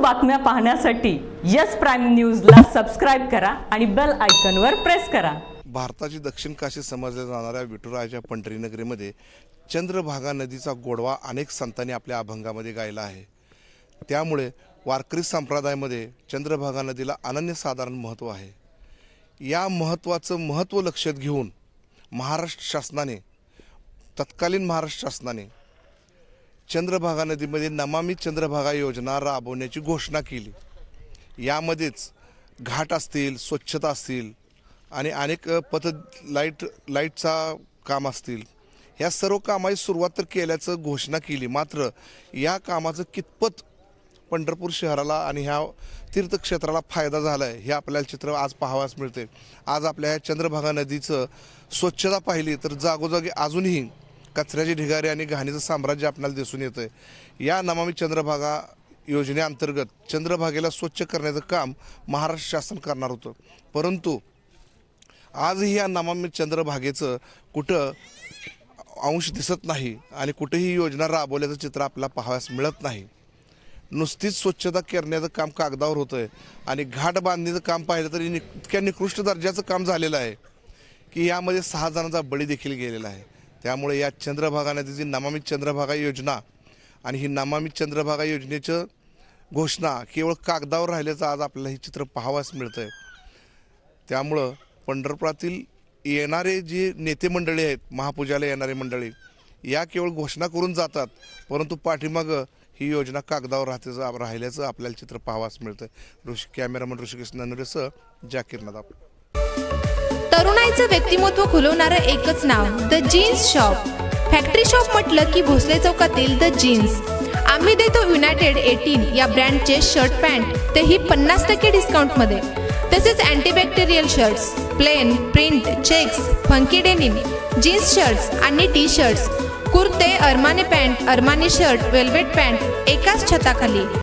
बातम्या पाहण्यासाठी yes prime न्यूजला सबस्क्राइब करा आणि बेल आयकॉनवर प्रेस करा। भारताची दक्षिण काशी समजल्या जाणाऱ्या विठुरायाच्या पंढरीनगरीमध्ये चंद्रभागा नदीचा गोडवा अनेक संतांनी आपल्या अभंगामध्ये गायला आहे। त्यामुळे वारकरी संप्रदायामध्ये चंद्रभागा नदीला अनन्यसाधारण महत्त्व आहे। या महत्त्वाचं महत्त्व लक्षात घेऊन महाराष्ट्र शासनाने तत्कालीन महाराष्ट्र शासनाने चंद्रभागा नदीमध्ये नमामि चंद्रभागा योजना राबवण्याची घोषणा केली। यामध्येच घाट असतील, स्वच्छता असतील आणि अनेक लाईटचा काम असतील, ह्या सर्व कामाची सुरुवात तर केल्याचं घोषणा केली। मात्र या कामाचं कितपत पंढरपूर शहराला आणि ह्या तीर्थक्षेत्राला फायदा झाला आहे हे आपल्याला चित्र आज पाहावयास मिळते। आज आपल्या ह्या चंद्रभागा नदीचं स्वच्छता पाहिली तर जागोजागी अजूनही कचऱ्याची ढिगारे आणि घाणीचं साम्राज्य आपल्याला दिसून येतं। या नमामि चंद्रभागा योजनेअंतर्गत चंद्रभागेला स्वच्छ करण्याचं काम महाराष्ट्र शासन करणार होतं, परंतु आजही या नमामि चंद्रभागेचं कुठं अंश दिसत नाही आणि कुठेही योजना राबवल्याचं चित्र आपल्याला पाहावयास मिळत नाही। नुसतीच स्वच्छता करण्याचं काम कागदावर होतंय आणि घाट बांधणीचं काम पाहिलं तरी इतक्या निकृष्ट दर्जाचं काम झालेलं आहे की यामध्ये 6 जणांचा बळी देखील गेलेला आहे। त्यामुळे या चंद्रभागा नदीची नमामि चंद्रभागा योजना आणि ही नमामि चंद्रभागा योजनेचं घोषणा केवळ कागदावर राहिल्याचं आज आपल्याला हे चित्र पाहावयास मिळतंय। त्यामुळं पंढरपुरातील येणारे जे नेते मंडळी आहेत, महापूजाला येणारे मंडळी, या केवळ घोषणा करून जातात, परंतु पाठीमागं ही योजना कागदावर राहिल्याचं आपल्याला चित्र पाहावयास मिळतंय। कॅमेरामन ऋषिकेश ननवरेसह जाकीर नदाब। तरुणाईचं व्यक्तिमत्व खुलवणारं एकच नाव the jeans shop. Factory shop म्हटलं की भोसले चौकातील द जीन्स। आम्ही देतो युनायटेड 18 या ब्रँडचे शर्ट पॅन्ट, तेही 50% डिस्काउंटमध्ये। तसेच antibacterial shirts, plain, print, checks, funky denim, jeans shirts आणि टी शर्ट्स, कुर्ते, Armani pant, Armani shirt, velvet pant एकाच छताखाली।